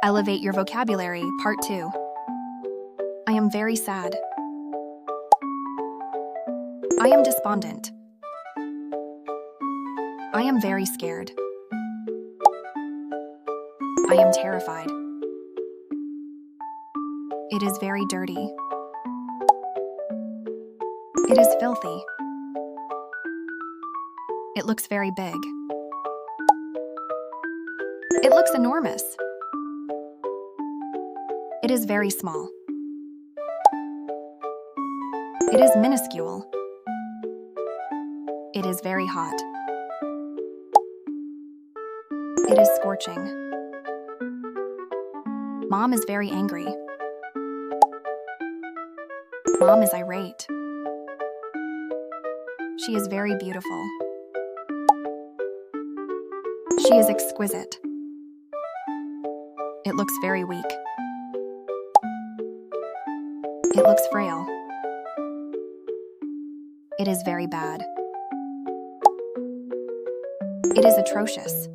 Elevate your vocabulary, Part 2. I am very sad. I am despondent. I am very scared. I am terrified. It is very dirty. It is filthy. It looks very big. It looks enormous. It is very small. It is minuscule. It is very hot. It is scorching. Mom is very angry. Mom is irate. She is very beautiful. She is exquisite. It looks very weak. It looks frail. It is very bad. It is atrocious.